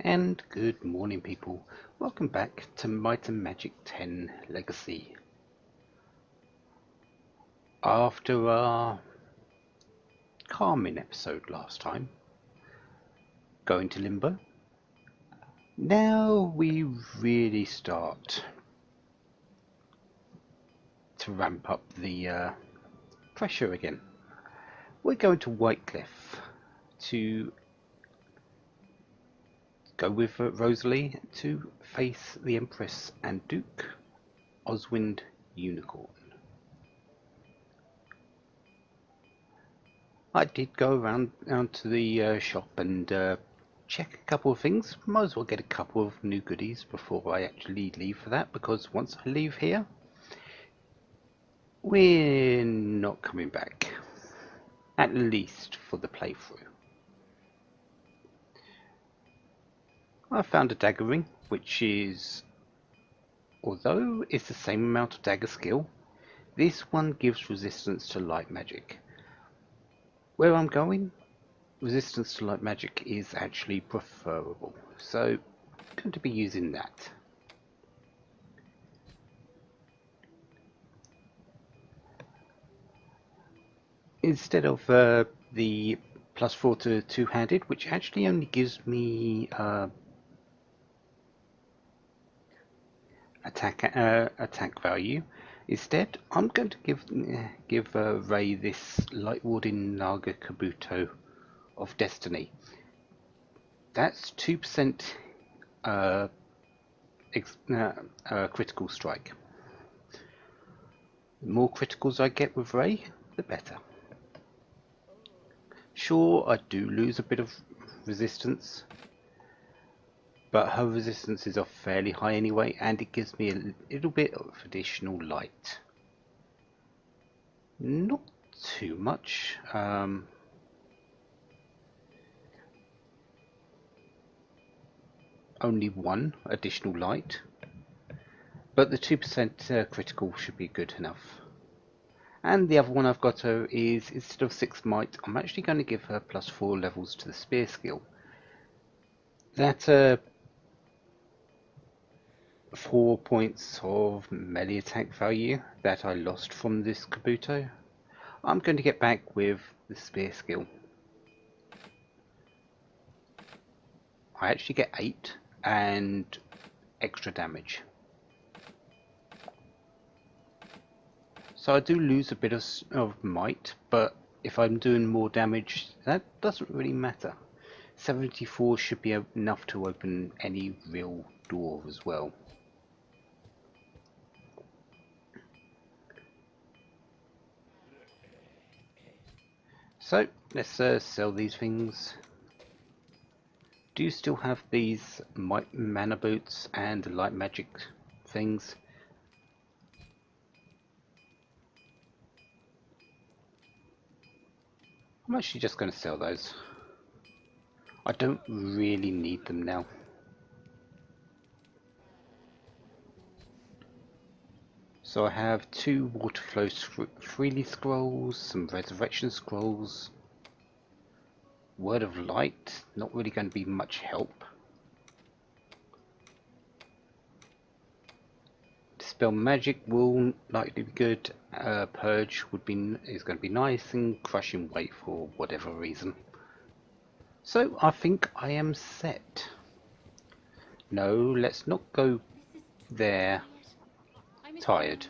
And good morning, people. Welcome back to Might and Magic 10 Legacy. After our calming episode last time, going to Limbo, now we really start to ramp up the pressure again. We're going to Whitecliff to go with Rosalie to face the Empress and Duke Oswind Unicorn. I did go around to the shop and check a couple of things. Might as well get a couple of new goodies before I actually leave for that, because once I leave here, we're not coming back. At least for the playthrough. I found a dagger ring, which is, although it's the same amount of dagger skill, this one gives resistance to light magic. Where I'm going, resistance to light magic is actually preferable, so I'm going to be using that. Instead of the +4 to two-handed, which actually only gives me attack value. Instead, I'm going to give Ray this Light Warding Naga Kabuto of Destiny. That's 2% critical strike. The more criticals I get with Ray, the better. Sure, I do lose a bit of resistance, but her resistance is off fairly high anyway, and it gives me a little bit of additional light. Not too much. Only one additional light, but the 2% critical should be good enough. And the other one I've got her is, instead of 6 might, I'm actually going to give her +4 levels to the spear skill. That 4 points of melee attack value that I lost from this Kabuto, I'm going to get back with the spear skill. I actually get 8 and extra damage. So I do lose a bit of might, but if I'm doing more damage, that doesn't really matter. 74 should be enough to open any real door as well. So let's sell these things. Do you still have these mana boots and light magic things? I'm actually just going to sell those. I don't really need them now. So I have 2 water flows freely scrolls, some resurrection scrolls, word of light, not really going to be much help. Dispel magic will likely be good. Purge is going to be nice, and crushing weight for whatever reason. So I think I am set. No, let's not go there tired.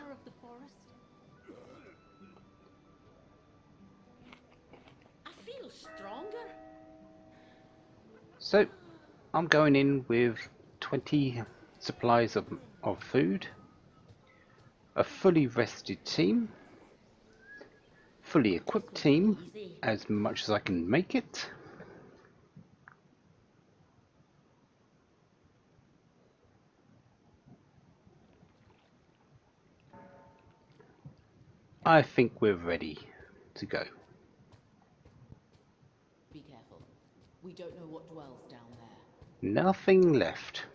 So I'm going in with 20 supplies of food, a fully rested team, fully equipped team, as much as I can make it. I think we're ready to go. Be careful. We don't know what dwells down there. Nothing left.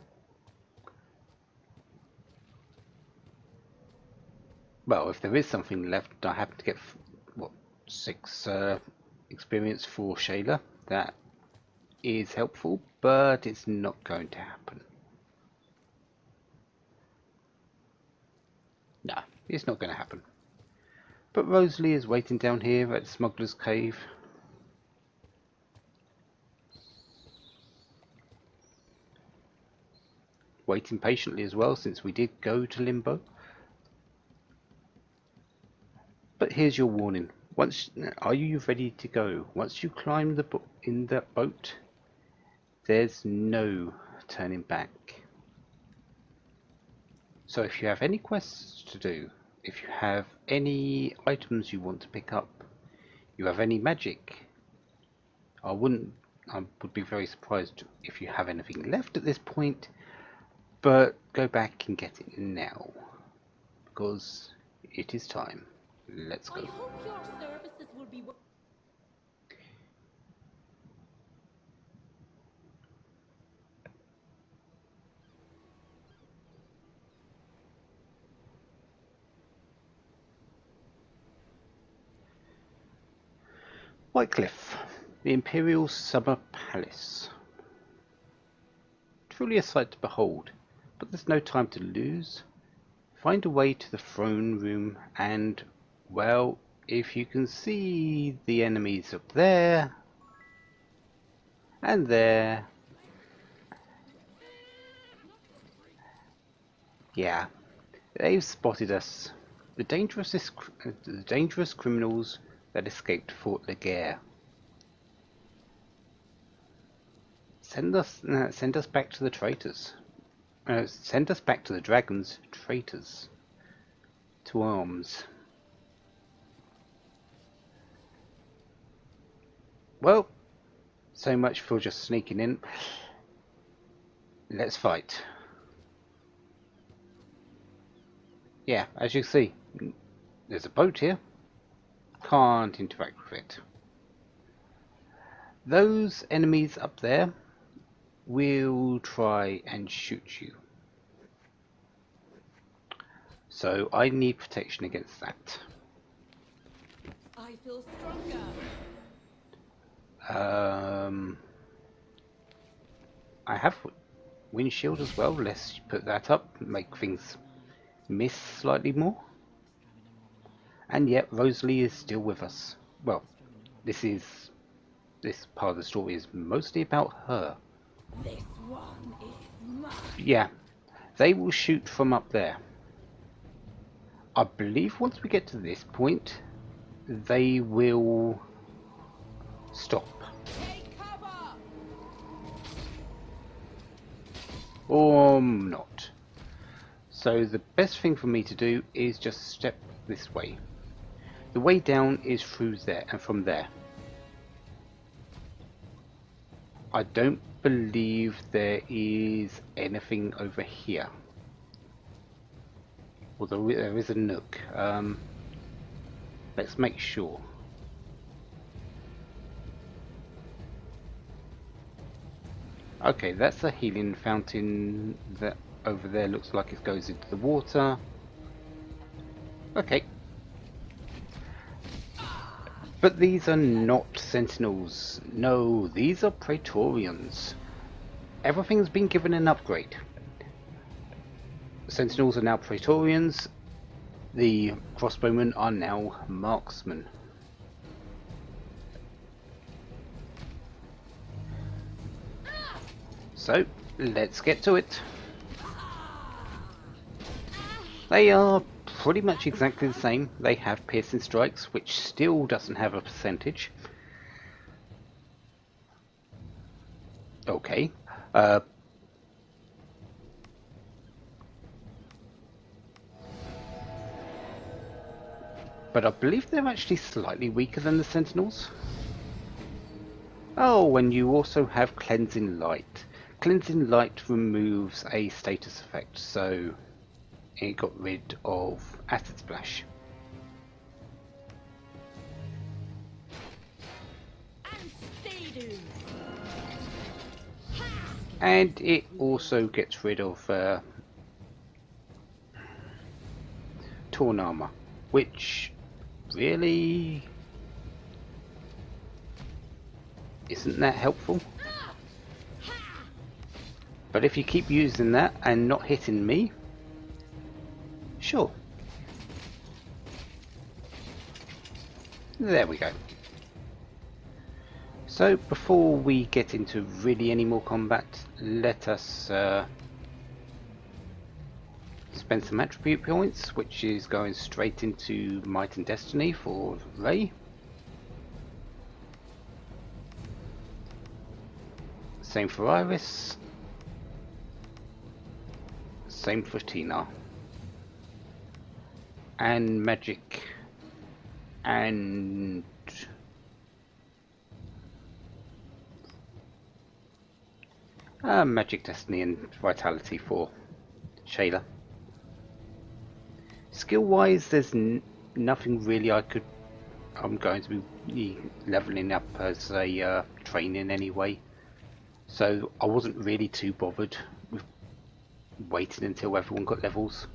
Well, if there is something left, I happen to get, what, 6 experience for Shayla. That is helpful, but it's not going to happen. No, it's not going to happen. But Rosalie is waiting down here at the Smuggler's Cave. Waiting patiently as well, since we did go to Limbo. But here's your warning. Are you ready to go? Once you climb in that boat, there's no turning back. So if you have any quests to do, if you have any items you want to pick up, you have any magic, I would be very surprised if you have anything left at this point, but go back and get it now, because it is time. Let's go. I hope your services will be. Whitecliff, the Imperial Summer Palace. Truly a sight to behold, but there's no time to lose. Find a way to the throne room and, well, if you can see the enemies up there, and there, yeah, they've spotted us. The dangerous criminals that escaped Fort Laguerre. Send us back to the traitors. Send us back to the dragons, traitors. To arms. Well, so much for just sneaking in. Let's fight. Yeah, as you see, there's a boat here. Can't interact with it. Those enemies up there will try and shoot you. So I need protection against that. I feel stronger. I have windshield as well. Let's put that up, make things miss slightly more. And yet Rosalie is still with us. Well, this part of the story is mostly about her. This one is mine. Yeah, they will shoot from up there. I believe once we get to this point, they will stop. Take cover. Or not. So the best thing for me to do is just step this way. The way down is through there and from there. I don't believe there is anything over here. Although there is a nook. Let's make sure. Okay, that's a healing fountain that over there looks like it goes into the water. Okay. But these are not sentinels. No, these are Praetorians. Everything's been given an upgrade. Sentinels are now Praetorians. The crossbowmen are now marksmen. So, let's get to it. They are pretty much exactly the same. They have piercing strikes, which still doesn't have a percentage. Okay. But I believe they're actually slightly weaker than the Sentinels. Oh, and you also have Cleansing Light. Cleansing Light removes a status effect, so it got rid of Acid Splash. And it also gets rid of Torn Armor, which really isn't that helpful. But if you keep using that and not hitting me, sure. There we go. So before we get into really any more combat, let us spend some attribute points, which is going straight into Might and Destiny for Ray. Same for Iris. Same for Tina. And Magic. And Magic, Destiny and Vitality for Shayla. Skill wise, there's nothing really I'm going to be leveling up as a training anyway. So I wasn't really too bothered with waiting until everyone got levels.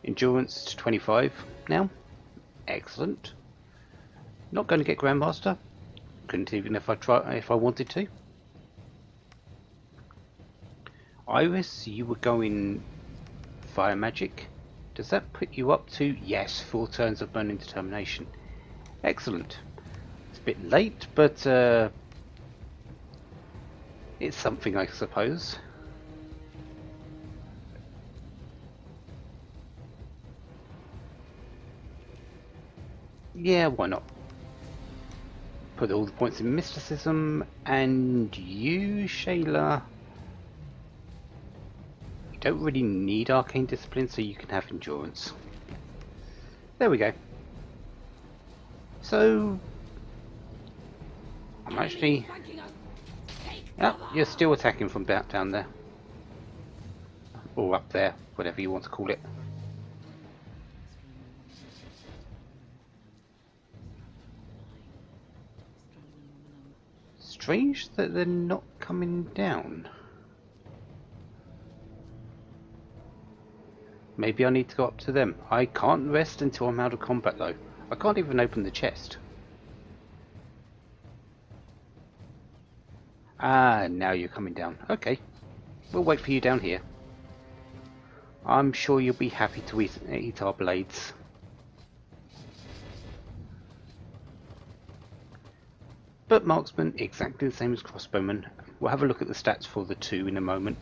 Endurance to 25 now. Excellent. Not going to get Grandmaster. Couldn't even if I wanted to. Iris, you were going Fire Magic. Does that put you up to? Yes, 4 turns of Burning Determination. Excellent. It's a bit late, but it's something, I suppose. Yeah, why not? Put all the points in Mysticism, and you, Shayla, you don't really need Arcane Discipline, so you can have Endurance. There we go. So, I'm actually... Oh, you're still attacking from down there. Or up there, whatever you want to call it. Strange that they're not coming down. Maybe I need to go up to them. I can't rest until I'm out of combat though. I can't even open the chest. Ah, now you're coming down. Okay. We'll wait for you down here. I'm sure you'll be happy to eat our blades. But marksman, exactly the same as crossbowman. We'll have a look at the stats for the two in a moment.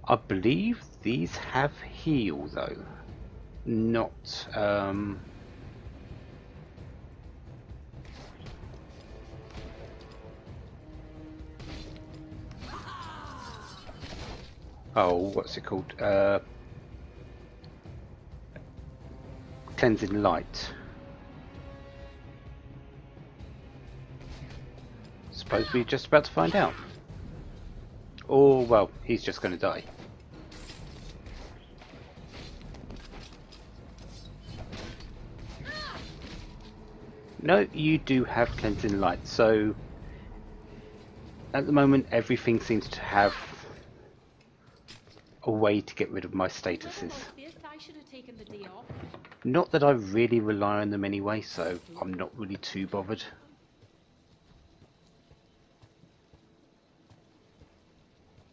I believe these have heal though. Not oh, what's it called? Cleansing light. Suppose we're just about to find out. Or, well, he's just going to die. No, you do have cleansing light, so at the moment everything seems to have a way to get rid of my statuses. Not that I really rely on them anyway, so I'm not really too bothered.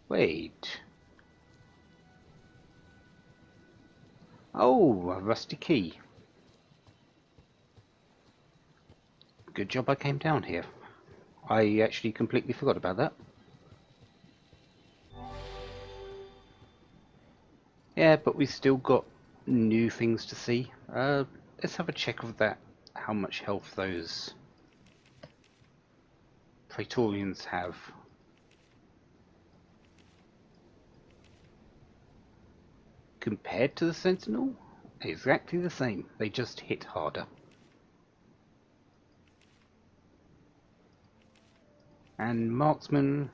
Wait. Oh, a rusty key. Good job I came down here. I actually completely forgot about that. Yeah, but we've still got new things to see. Let's have a check of that. How much health those Praetorians have. Compared to the Sentinel, exactly the same. They just hit harder. And Marksman,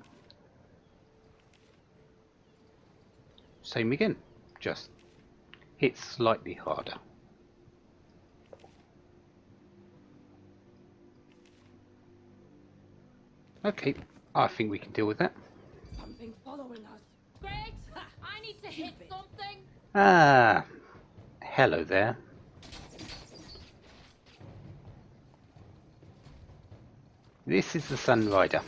same again. Just hit slightly harder. Okay, I think we can deal with that. Something following us. Great! I need to hit something. Ah, hello there. This is the Sun Rider.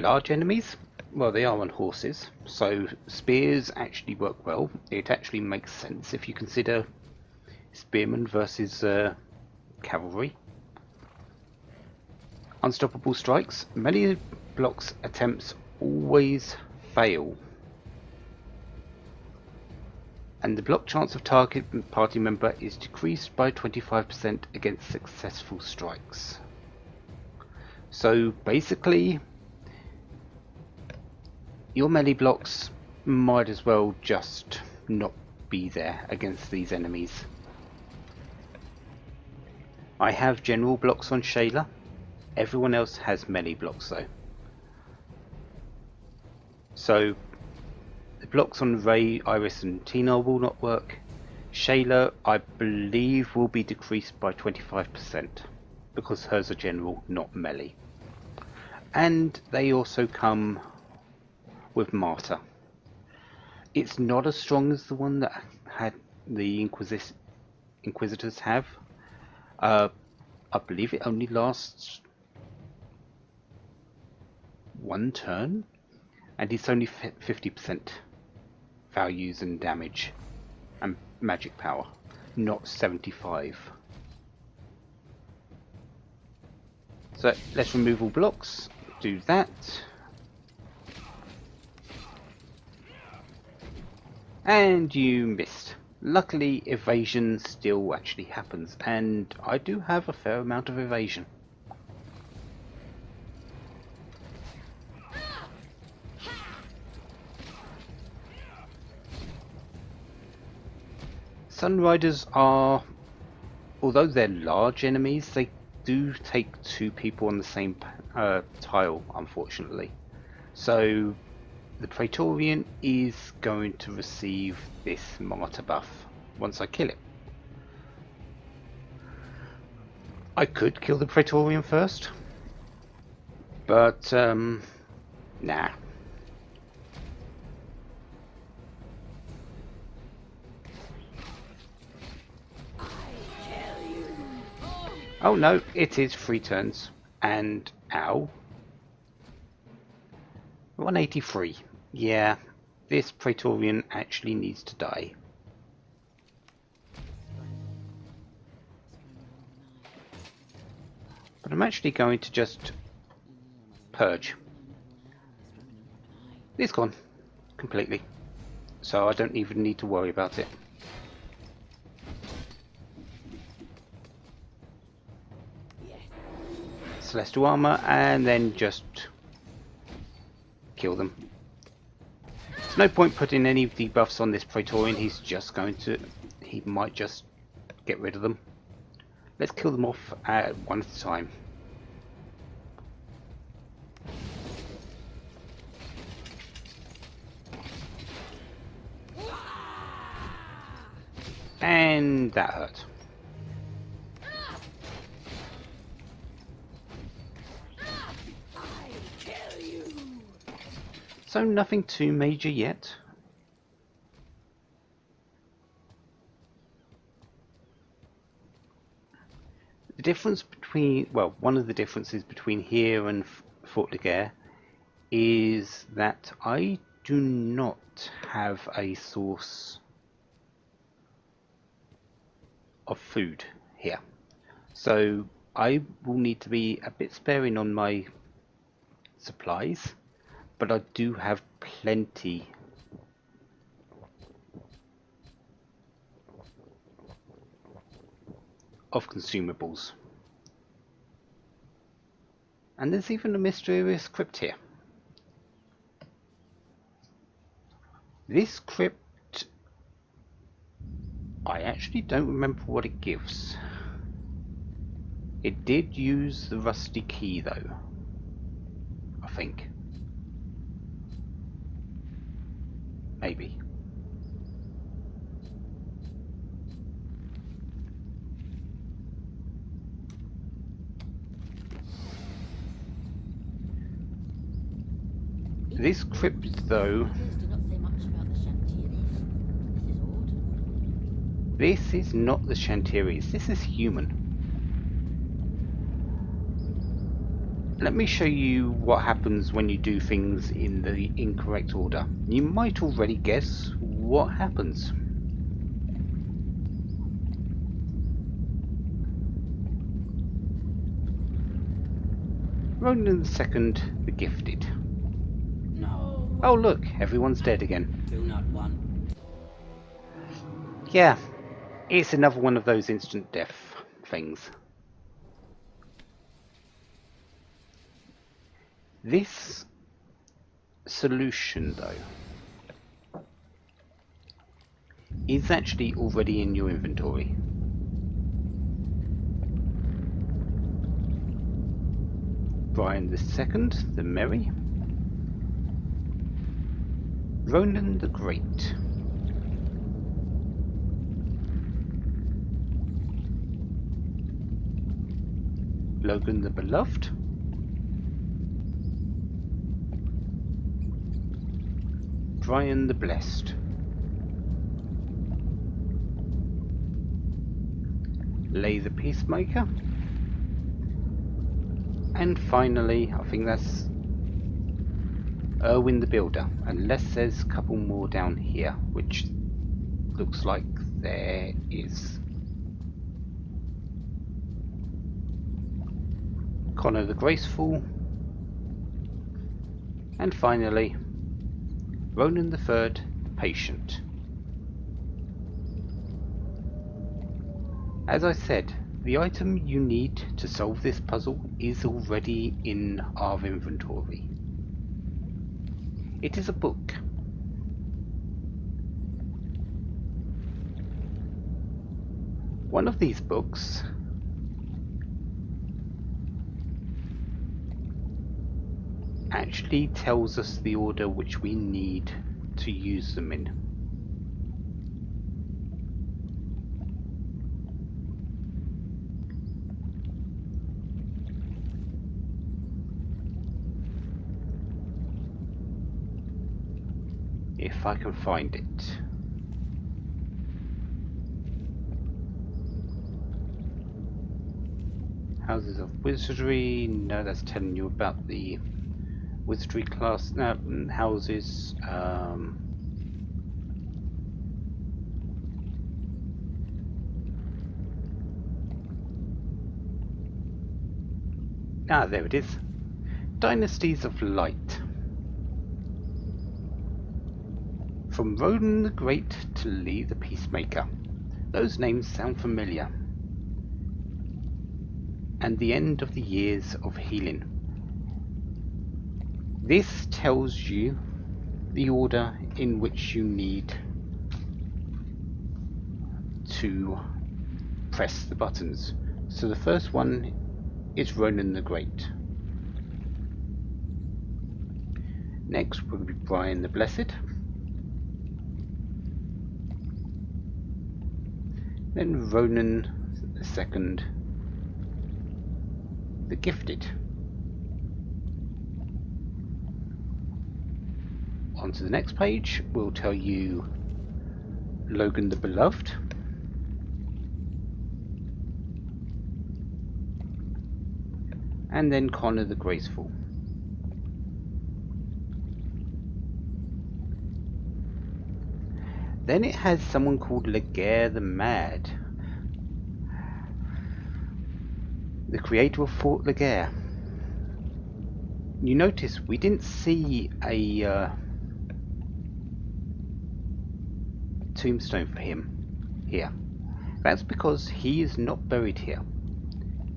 large enemies, well, they are on horses, so spears actually work well. It actually makes sense if you consider spearmen versus cavalry. Unstoppable strikes. Many blocks attempts always fail, and the block chance of target party member is decreased by 25% against successful strikes. So basically, your melee blocks might as well just not be there against these enemies. I have general blocks on Shayla. Everyone else has melee blocks though. So the blocks on Ray, Iris and Tina will not work. Shayla, I believe, will be decreased by 25% because hers are general, not melee. And they also come with Martyr. It's not as strong as the one that had the Inquisitors have. I believe it only lasts one turn, and it's only 50% values and damage and magic power, not 75. So let's remove all blocks, do that. And you missed. Luckily, evasion still actually happens, and I do have a fair amount of evasion. Sunriders are, although they're large enemies, they do take two people on the same tile, unfortunately. So the Praetorian is going to receive this Martyr buff once I kill it. I could kill the Praetorian first, but nah. Oh no, it is 3 turns, and ow. 183. Yeah, this Praetorian actually needs to die. But I'm actually going to just purge. It's gone completely, so I don't even need to worry about it. Celestial armor, and then just kill them. There's no point putting any debuffs on this Praetorian. He might just get rid of them. Let's kill them off one at a time. And that hurt. So nothing too major yet. The difference between, well, one of the differences between here and Fort de Guerre is that I do not have a source of food here. So I will need to be a bit sparing on my supplies, but I do have plenty of consumables. And there's even a mysterious crypt here. This crypt, I actually don't remember what it gives. It did use the rusty key though, I think. Maybe. This crypt though, this is not the Chanteries, this is human. Let me show you what happens when you do things in the incorrect order. You might already guess what happens. Ronan II, the Gifted. No. Oh look, everyone's dead again. Do not want. Yeah, it's another one of those instant death things. This solution, though, is actually already in your inventory. Brian II, the Merry. Ronan the Great. Logan the Beloved. Brian the Blessed. Lay the Peacemaker. And finally, I think that's Erwin the Builder, unless there's a couple more down here, which looks like there is. Connor the Graceful, and finally Ronan III, Patient. As I said, the item you need to solve this puzzle is already in our inventory. It is a book. One of these books actually tells us the order which we need to use them in. If I can find it. Houses of Wizardry, no, that's telling you about the Wizardry class houses. There it is. Dynasties of Light. From Ronan the Great to Lee the Peacemaker. Those names sound familiar. And the end of the years of healing. This tells you the order in which you need to press the buttons. So the first one is Ronan the Great. Next will be Brian the Blessed. Then Ronan II, the Gifted. On to the next page, we'll tell you Logan the Beloved. And then Connor the Graceful. Then it has someone called Laguerre the Mad, the creator of Fort Laguerre. You notice we didn't see a tombstone for him here. That's because he is not buried here.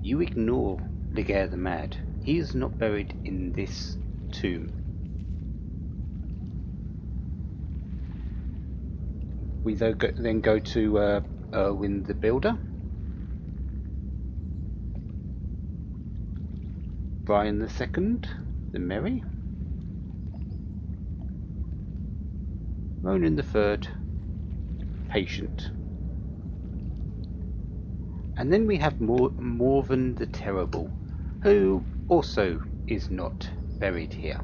You ignore Laguerre the Mad. He is not buried in this tomb. We then go to Erwin the Builder, Brian II, the Merry, Ronan III, Patient. And then we have Morven the Terrible, who also is not buried here.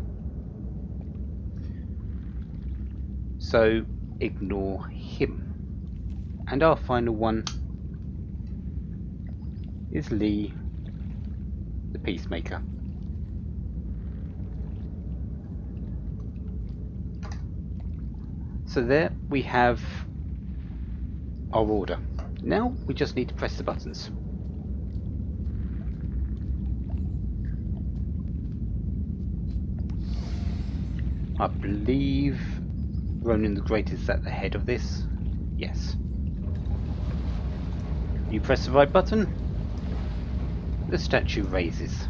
So ignore him. And our final one is Lee the Peacemaker. So there we have our order. Now we just need to press the buttons. I believe Ronan the Great is at the head of this. Yes. You press the right button, the statue raises.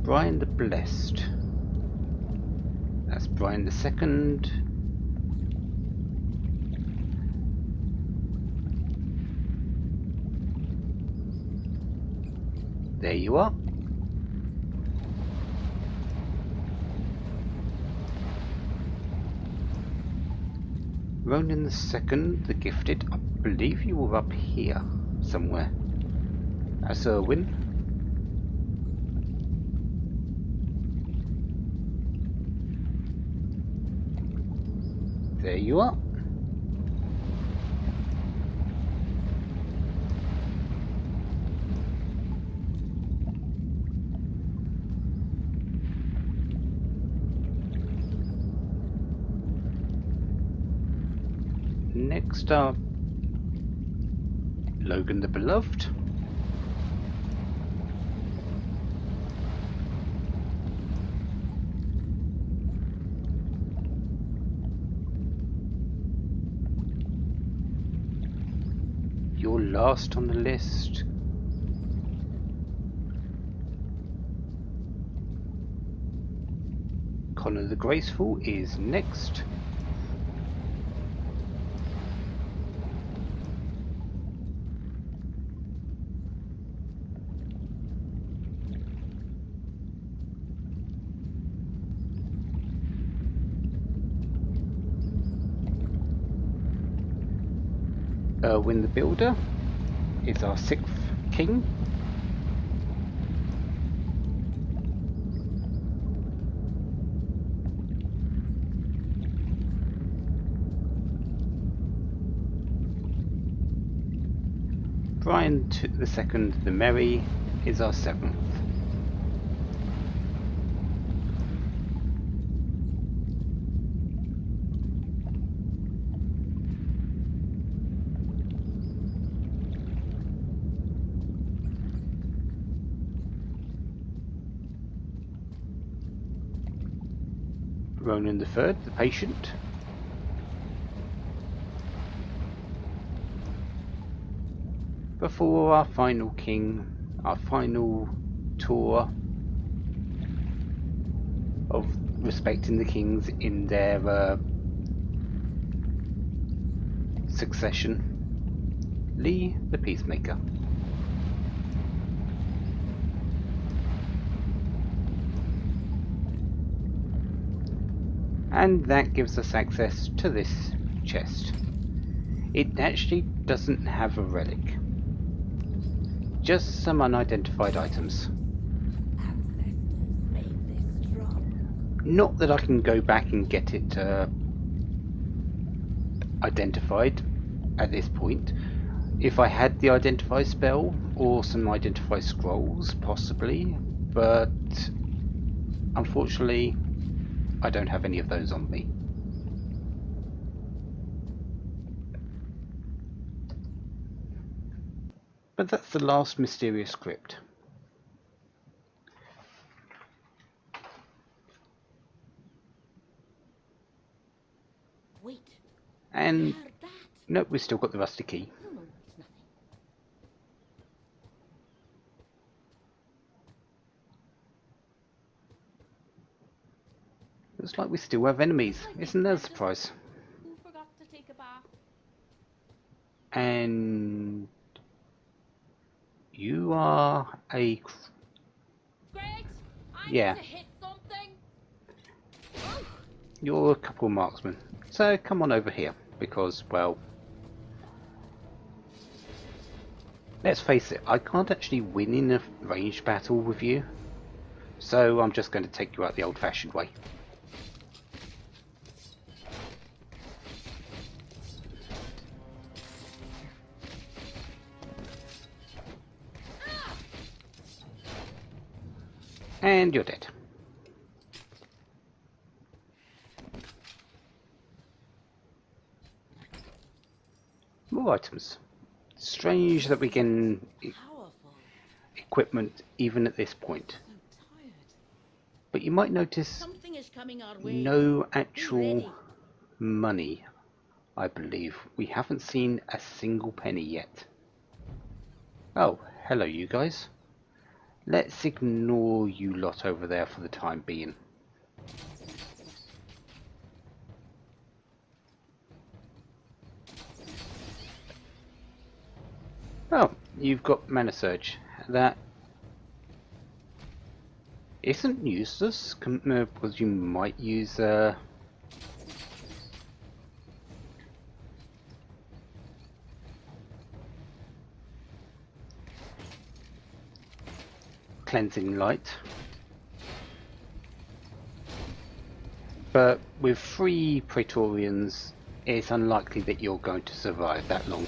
Brian the Blessed. That's Brian the Second. There you are. Ronan the Second, the Gifted. I believe you were up here somewhere. That's Erwin. There you are. Next up, Logan the Beloved. You're last on the list. Connor the Graceful is next. Erwin the Builder is our 6th king. Brian the Second, the Merry, is our 7th. Ronan the Third, the Patient. Before our final king, our final tour of respecting the kings in their succession, Lee the Peacemaker. And that gives us access to this chest. It actually doesn't have a relic, just some unidentified items. Ancestors made this drum. Not that I can go back and get it identified at this point. If I had the identify spell or some identify scrolls, possibly, but unfortunately I don't have any of those on me. But that's the last mysterious crypt. Wait, And heard that? nope, we've still got the rusty key. No, it's nothing. Looks like we still have enemies. Isn't that a surprise? Who forgot to take a bath? And you are a... Great! I Yeah. need to hit something! You're a couple of marksmen. So come on over here, because, well... let's face it, I can't actually win in a ranged battle with you. So I'm just going to take you out the old-fashioned way. And you're dead. More items. Strange that we can Powerful. equipment even at this point. So tired. But you might notice Something is coming our way. no Be actual ready. money, I believe. We haven't seen a single penny yet. Oh, hello you guys. Let's ignore you lot over there for the time being. Oh, you've got Mana Surge. That isn't useless, because you might use Cleansing Light. But with 3 Praetorians, it's unlikely that you're going to survive that long.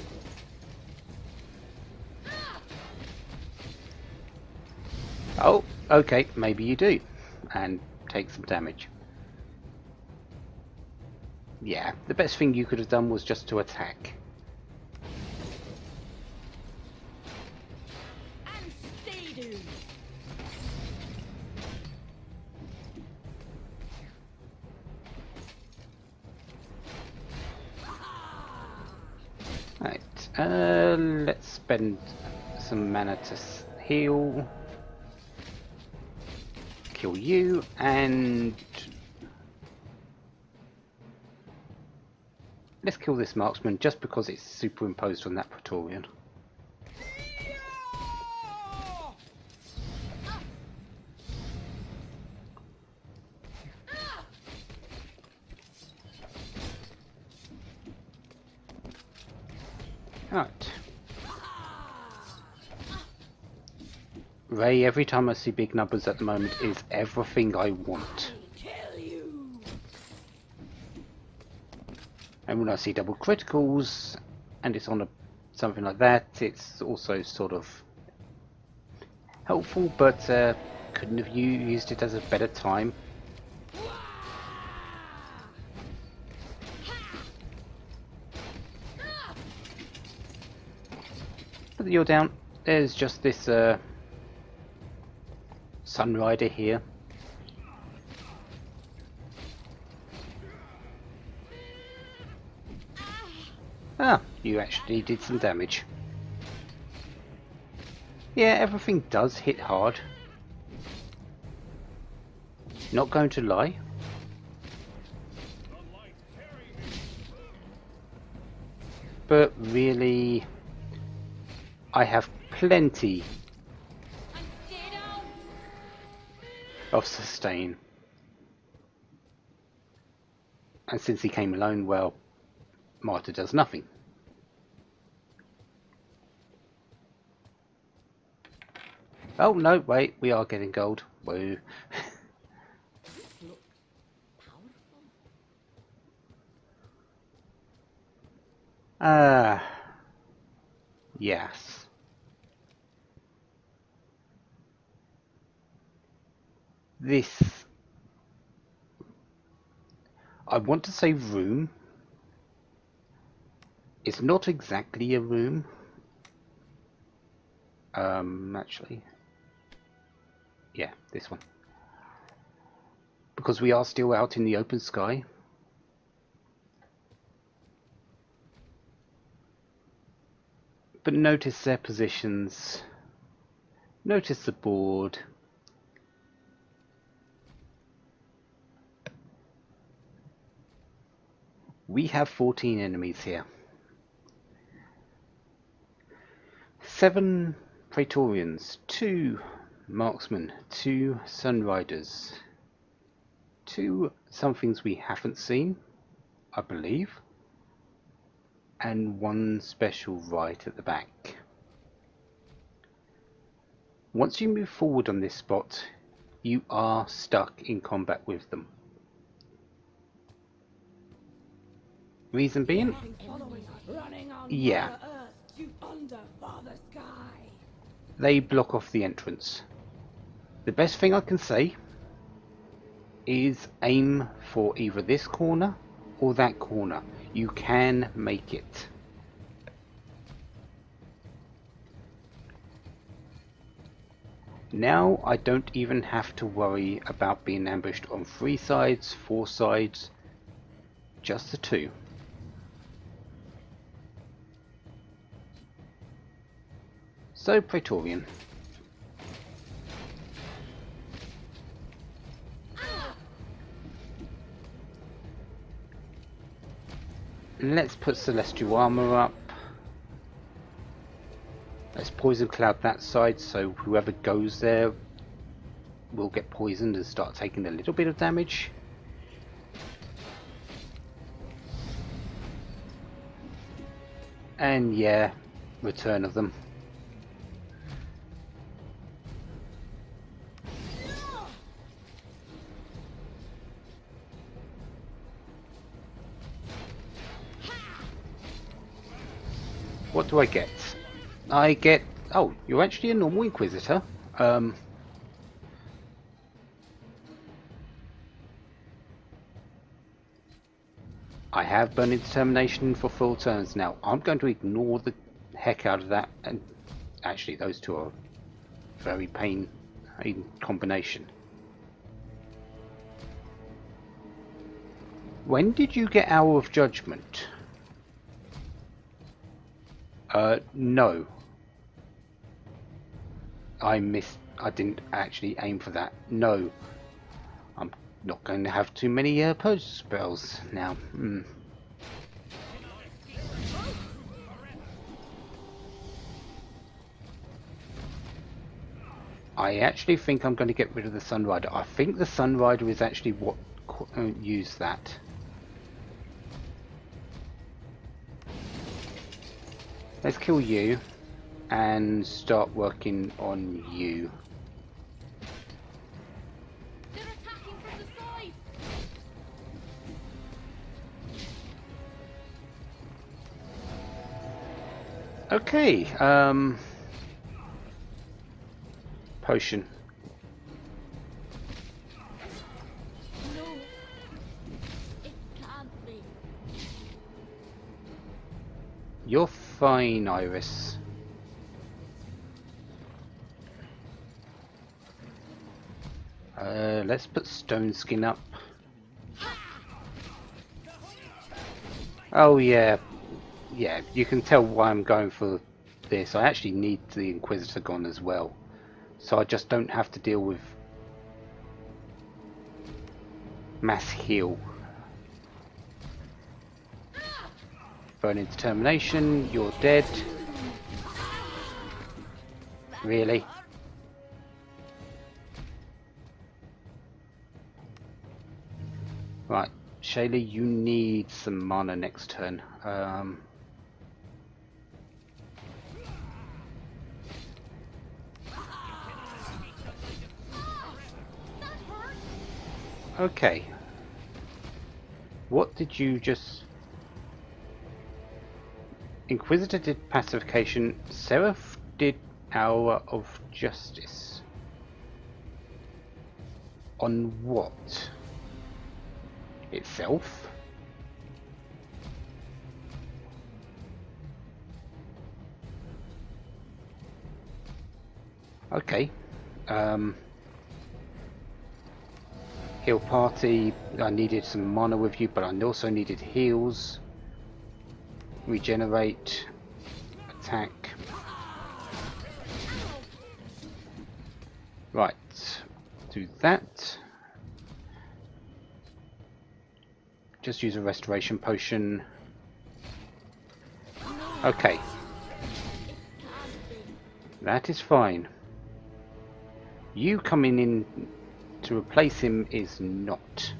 Oh, okay, maybe you do, and take some damage. Yeah, the best thing you could have done was just to attack. And stay do. Right, let's spend some mana to heal. Kill you, and let's kill this marksman just because it's superimposed on that Praetorian. Right. Ray, every time I see big numbers at the moment, is everything I want. Kill you. And when I see double criticals, and it's on a something like that, it's also sort of helpful, but couldn't have you used it as a better time? But you're down. There's just this Sunrider here. Ah, you actually did some damage. Yeah, everything does hit hard. Not going to lie. But really, I have plenty of sustain. And since he came alone, well, Martyr does nothing. Oh no, wait, we are getting gold. Woo. Yes. This, I want to say room. It's not exactly a room. Actually, yeah, this one. Because we are still out in the open sky. But notice their positions. Notice the board. We have 14 enemies here. 7 Praetorians, 2 Marksmen, 2 Sunriders, 2 somethings we haven't seen, I believe, and 1 special right at the back. Once you move forward on this spot, you are stuck in combat with them. Reason being? Yeah. They block off the entrance. The best thing I can say is aim for either this corner or that corner. You can make it. Now I don't even have to worry about being ambushed on 3 sides, 4 sides, just the 2. So, Praetorian. Let's put Celestial Armor up. Let's Poison Cloud that side, so whoever goes there will get poisoned and start taking a little bit of damage. And yeah, return of them. What do I get? I get... Oh, you're actually a normal Inquisitor. I have Burning Determination for full turns now. I'm going to ignore the heck out of that. And actually, those two are very pain in combination. When did you get Hour of Judgment? No. I didn't actually aim for that. No. I'm not going to have too many purge spells now. I actually think I'm going to get rid of the Sunrider. I think the Sunrider is actually what used that. Let's kill you and start working on you. They're attacking from the side. Okay, potion. No, it can't be. You're fine, Iris. Let's put Stone Skin up. Oh yeah, yeah, you can tell why I'm going for this. I actually need the Inquisitor gone as well, so I just don't have to deal with mass heal. Burning Determination, you're dead. Really? Right, Shayla, you need some mana next turn. Okay. What did you just... Inquisitor did Pacification, Seraph did Hour of Justice. On what? Itself? Okay. Heal party, I needed some mana with you, but I also needed heals. Regenerate. Attack. Right. Do that. Just use a restoration potion. Okay. That is fine. You coming in to replace him is not.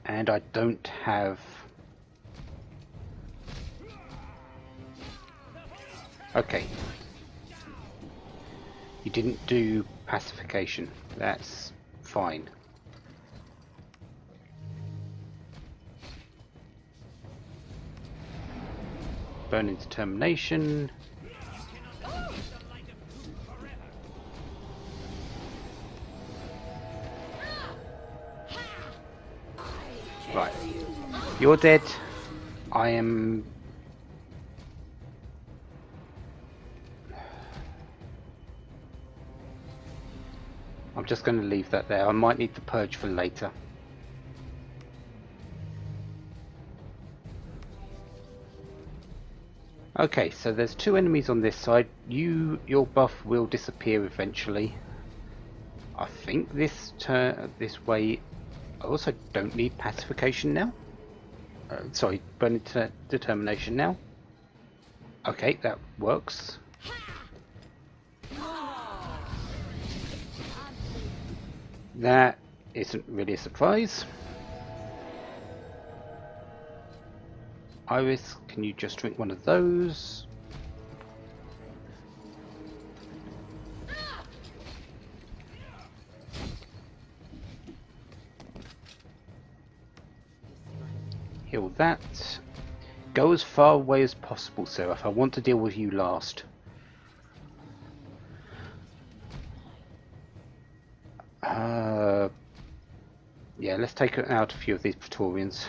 And I don't have... Okay. You didn't do pacification. That's fine. Burning Determination. Right. You're dead. I am... just going to leave that there. I might need the purge for later. Okay, so there's 2 enemies on this side. Your buff will disappear eventually. I think this way. I also don't need pacification now. Sorry, burning determination now. Okay, that works. That isn't really a surprise. Iris, can you just drink one of those? Heal that. Go as far away as possible, Seraph. I want to deal with you last. Yeah, let's take out a few of these Praetorians.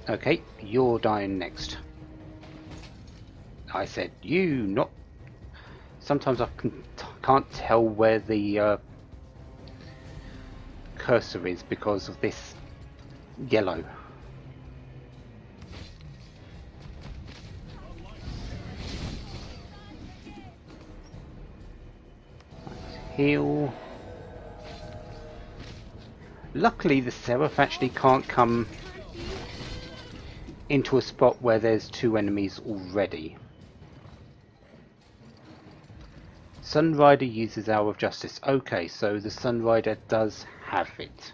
Okay, you're dying next. I said you, not... Sometimes I can't tell where the cursor is because of this yellow. Heal. Luckily the Seraph actually can't come into a spot where there's 2 enemies already. Sunrider uses Hour of Justice. Okay, so the Sunrider does have it.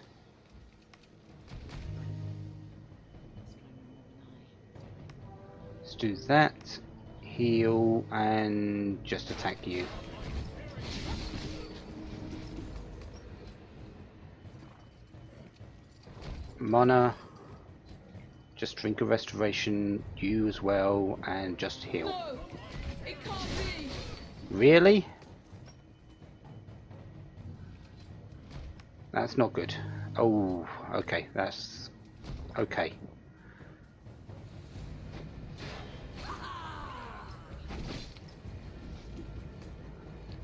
Let's do that. Heal and just attack you. Mana. Just drink a restoration, you as well, and just heal. No, it can't be. Really? That's not good. Oh, okay, that's okay.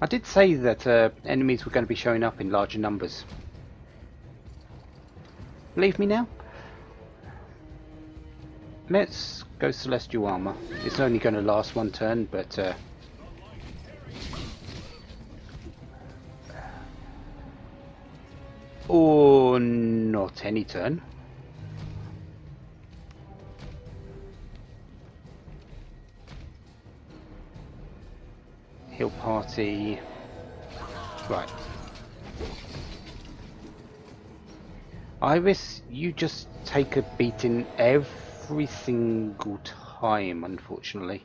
I did say that enemies were going to be showing up in larger numbers. Believe me now? Let's go Celestial Armor. It's only going to last 1 turn, but or not any turn. Heal party. Right. Iris, you just take a beating every single time, unfortunately.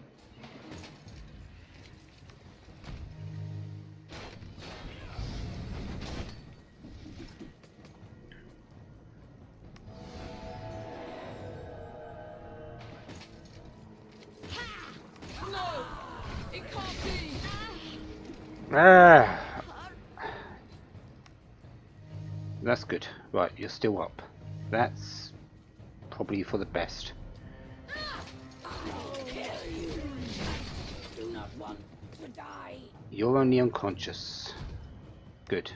No, it can't be. Ah. That's good. Right, you're still up. That's probably for the best. Do not want to die. You're only unconscious. Good.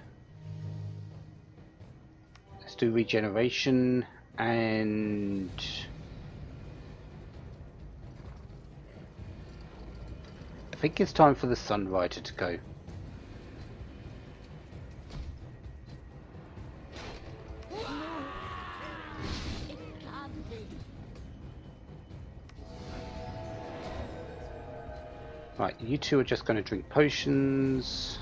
Let's do regeneration and... I think it's time for the Sunrider to go. Right, you two are just going to drink potions.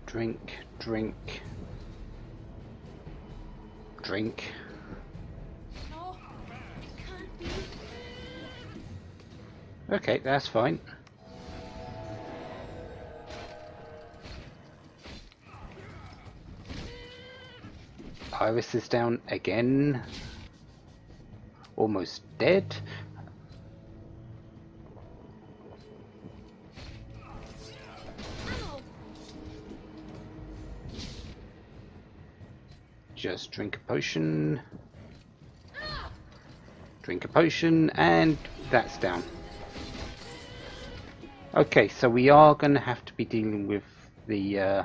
Drink, drink, drink. No, it can't be. Okay, that's fine. Iris is down again. Almost dead. just drink a potion. Drink a potion, and that's down. Okay, so we are going to have to be dealing with the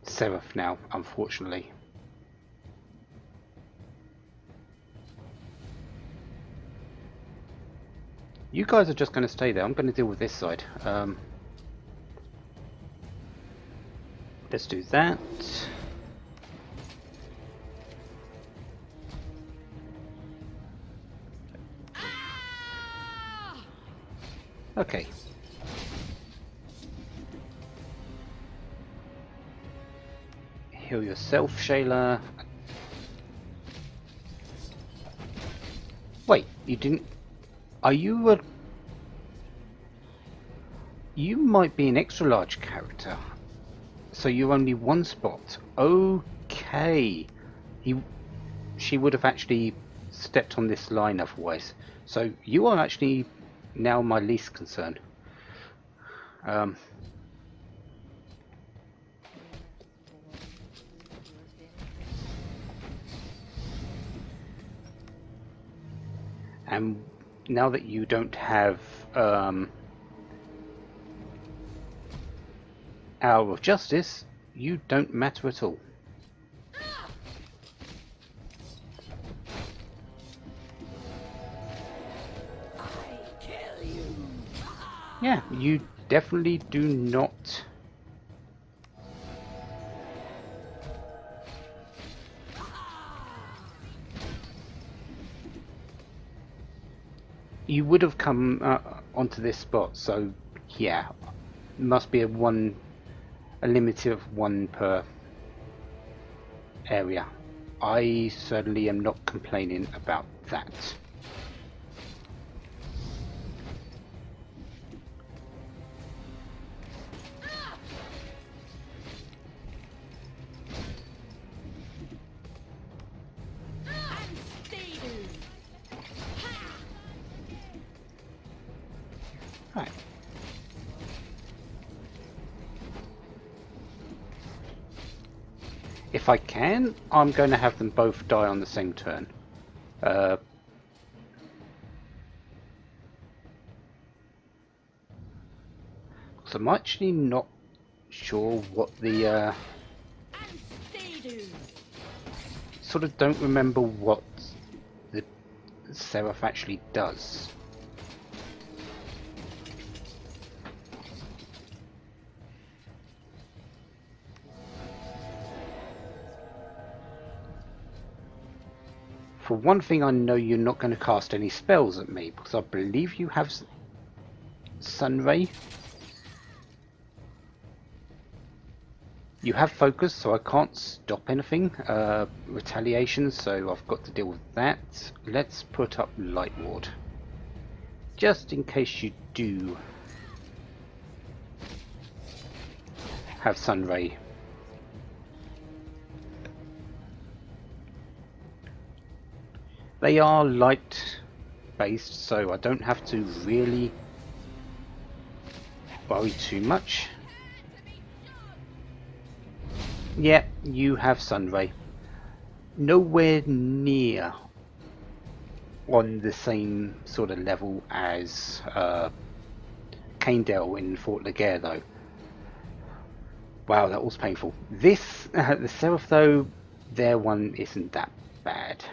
Seraph now, unfortunately. You guys are just going to stay there. I'm going to deal with this side. Let's do that. Okay. Heal yourself, Shayla. Wait, you didn't... Are you a... You might be an extra large character. So you're only one spot. Okay. She would have actually stepped on this line otherwise. So you are actually now my least concern. And now that you don't have Hour of Justice, you don't matter at all. Yeah, you definitely do not. You would have come onto this spot, so yeah, must be a limit of one per area. I certainly am not complaining about that. Right. If I can, I'm going to have them both die on the same turn. So I'm actually not sure what the sort of don't remember what the Seraph actually does. For one thing, I know you're not going to cast any spells at me, because I believe you have Sunray. You have focus, so I can't stop anything. Retaliation, so I've got to deal with that. Let's put up Light Ward, just in case you do have Sunray. They are light based, so I don't have to really worry too much. Yeah, you have Sunray. Nowhere near on the same sort of level as Canedale in Fort Laguerre, though. Wow, that was painful. This, the Seraph, though, their one isn't that bad.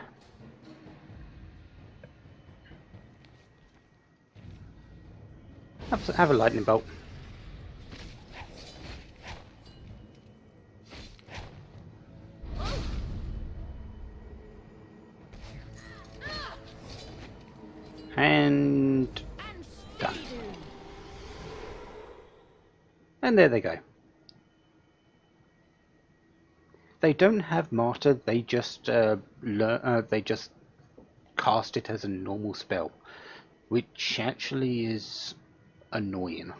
Have a lightning bolt. And done. And there they go. They don't have Martyr. They just they just cast it as a normal spell, which actually is annoying.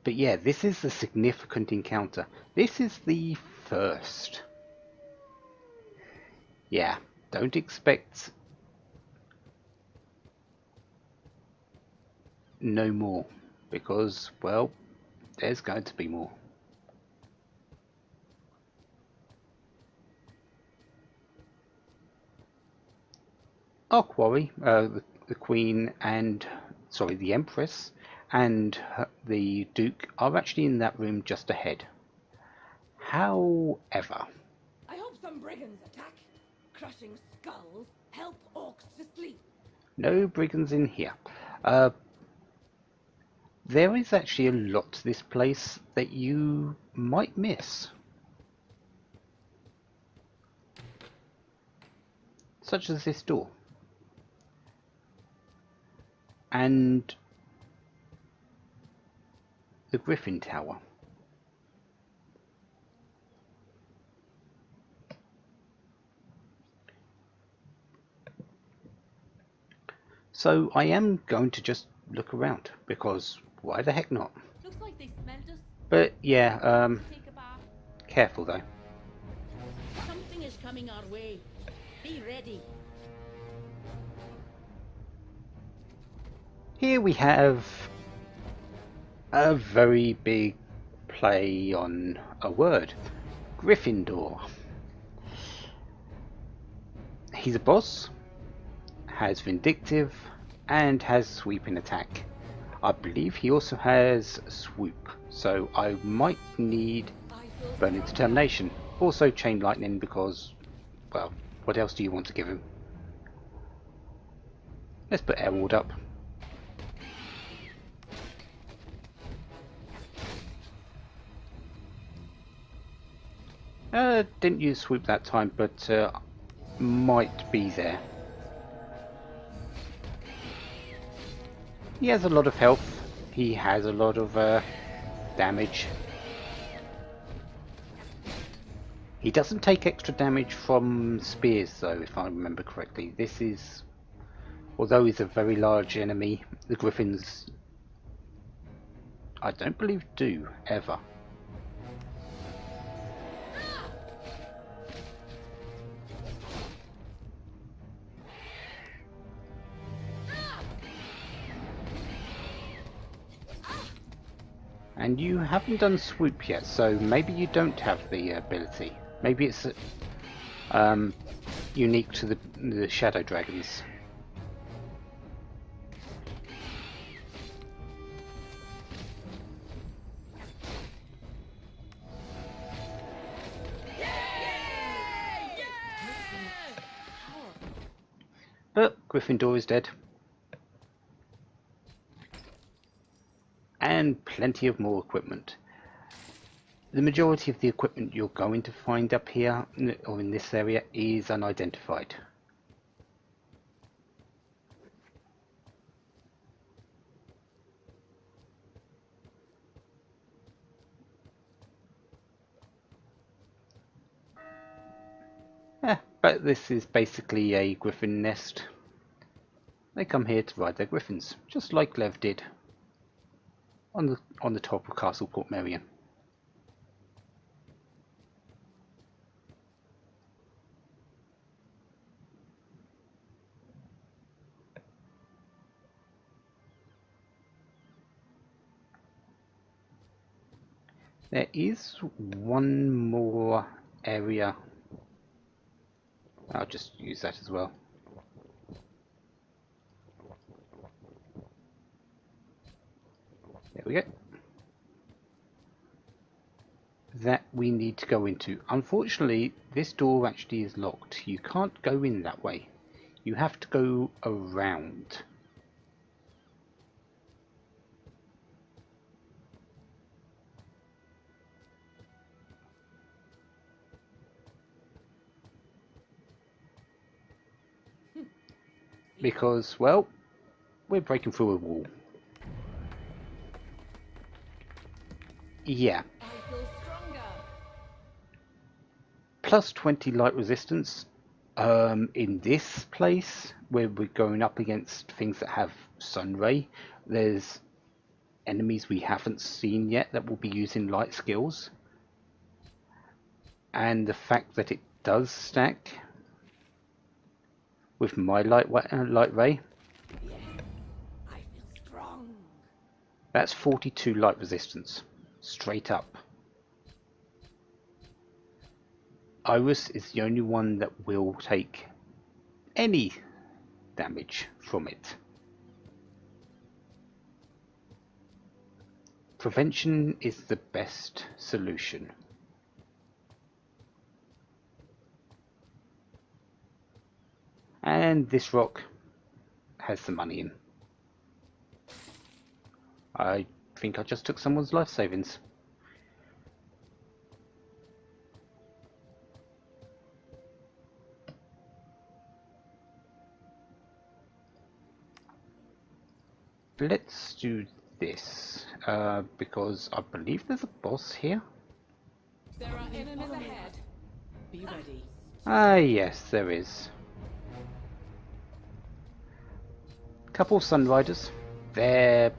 But yeah, this is a significant encounter. This is the first. Yeah, don't expect no more, because, well, There's going to be more. Our quarry, the Queen and, sorry, the Empress and the Duke are actually in that room just ahead. However, I hope some brigands attack. Crushing skulls help orcs to sleep. no brigands in here. There is actually a lot to this place that you might miss. Such as this door. And the Griffin Tower. So I am going to just look around, because why the heck not? Looks like they smelled us. But yeah, Take a bath. careful though. Something is coming our way. Be ready. Here we have a very big play on a word. Gryffindor. He's a boss, has vindictive, and has sweeping attack. I believe he also has swoop, so I might need burning determination. Also chain lightning because, well, what else do you want to give him? Let's put air ward up. Didn't use swoop that time, but might be there. He has a lot of health. He has a lot of damage. He doesn't take extra damage from spears though, if I remember correctly. This is, although he's a very large enemy, the Griffins, I don't believe do, ever. And you haven't done swoop yet, so maybe you don't have the ability. Maybe it's unique to the shadow dragons. But Gryffindor is dead. And plenty of more equipment. The majority of the equipment you're going to find up here, or in this area, is unidentified. But this is basically a griffin nest. They come here to ride their griffins, just like Lev did on the top of Castle Portmeirion. There is one more area. I'll just use that as well. There we go. That we need to go into. Unfortunately, this door actually is locked. You can't go in that way. You have to go around. Because, well, we're breaking through a wall. Yeah. I feel stronger. Plus 20 light resistance. In this place, where we're going up against things that have sunray, there's enemies we haven't seen yet that will be using light skills. And the fact that it does stack with my light ray, Yes, I feel strong. that's 42 light resistance. straight up. Iris is the only one that will take any damage from it. Prevention is the best solution. And this rock has the money in. I think I just took someone's life savings. Let's do this, because I believe there's a boss here. There are enemies ahead. Be ready. Ah, yes, there is. Couple of Sunriders. They're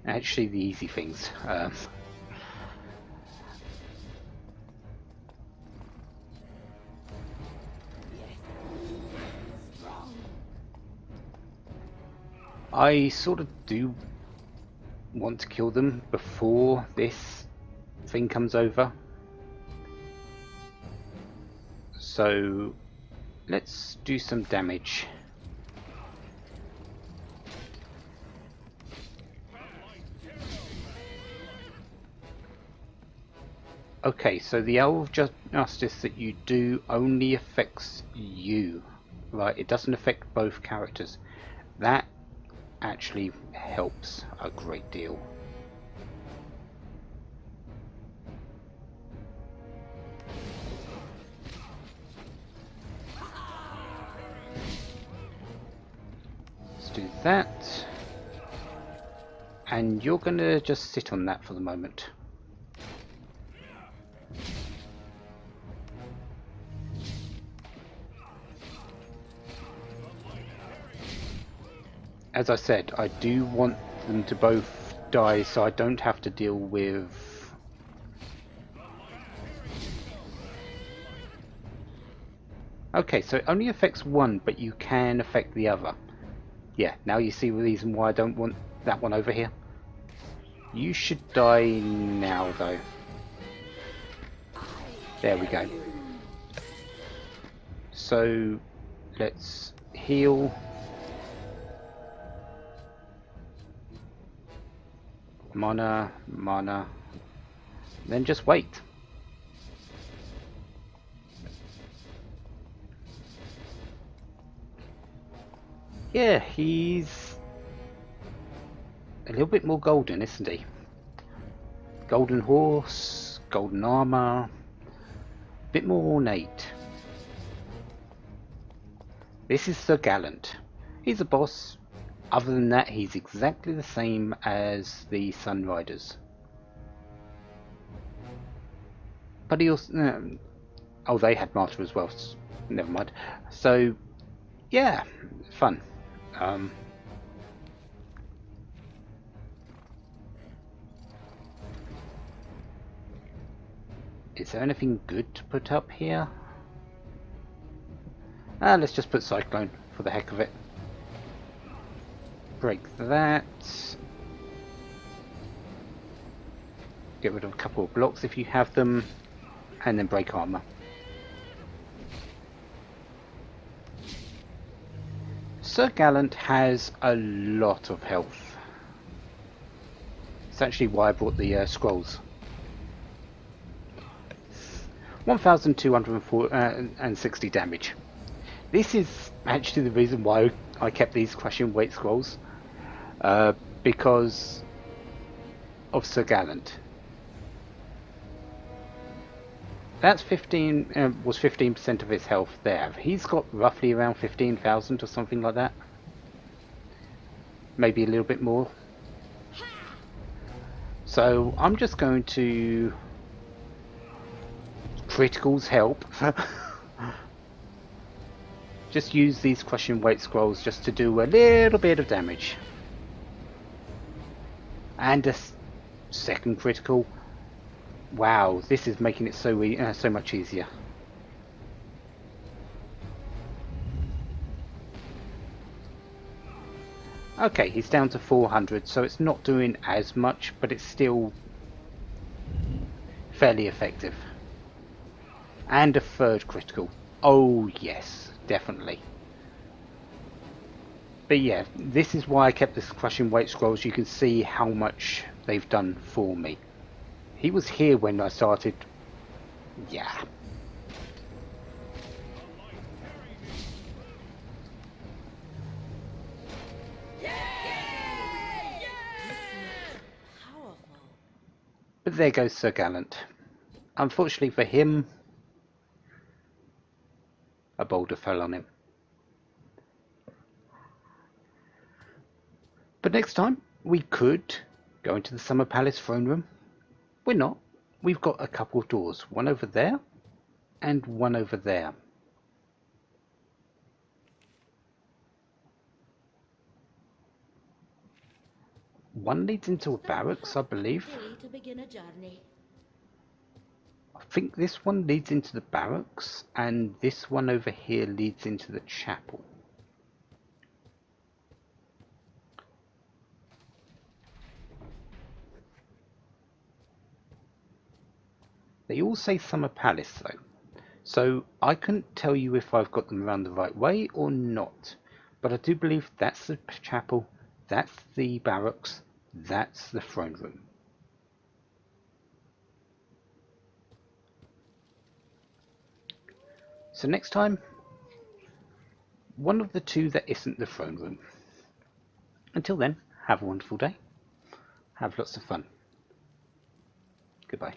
actually the easy things. I sort of do want to kill them before this thing comes over. So let's do some damage. Okay, so the Hour of Justice that you do only affects you, right? It doesn't affect both characters. That actually helps a great deal. Let's do that. And you're gonna just sit on that for the moment. As I said, I do want them to both die so I don't have to deal with... Okay, so it only affects one, but you can affect the other. Yeah, now you see the reason why I don't want that one over here. You should die now, though. There we go. So, let's heal. Mana, mana. Then just wait. Yeah, he's a little bit more golden, isn't he? Golden horse, golden armor, a bit more ornate. This is Sir Gallant. He's a boss. Other than that, he's exactly the same as the Sunriders. But he also... oh, they had Martyr as well. Never mind. So, yeah, fun. Is there anything good to put up here? Let's just put Cyclone for the heck of it. Break that. Get rid of a couple of blocks if you have them. And then break armor. Sir Gallant has a lot of health. It's actually why I brought the scrolls. 1,260 damage. This is actually the reason why I kept these crushing weight scrolls. Because of Sir Gallant. That's 15 was 15% of his health there. He's got roughly around 15,000 or something like that. Maybe a little bit more. So I'm just going to criticals help. Just use these crushing weight scrolls just to do a little bit of damage. And a second critical. Wow, this is making it so much easier. Okay, he's down to 400, so it's not doing as much, but it's still fairly effective. And a third critical. Oh yes, definitely. But yeah, this is why I kept this crushing weight scrolls. You can see how much they've done for me. He was here when I started. Yeah. Powerful. But there goes Sir Gallant. Unfortunately for him, a boulder fell on him. But next time, we could go into the Summer Palace throne room. We're not. We've got a couple of doors. One over there, and one over there. One leads into a barracks, I believe. To begin a journey. I think this one leads into the barracks, and this one over here leads into the chapel. They all say Summer Palace though, so I couldn't tell you if I've got them around the right way or not. But I do believe that's the chapel, that's the barracks, that's the throne room. So next time, one of the two that isn't the throne room. Until then, have a wonderful day. Have lots of fun. Goodbye.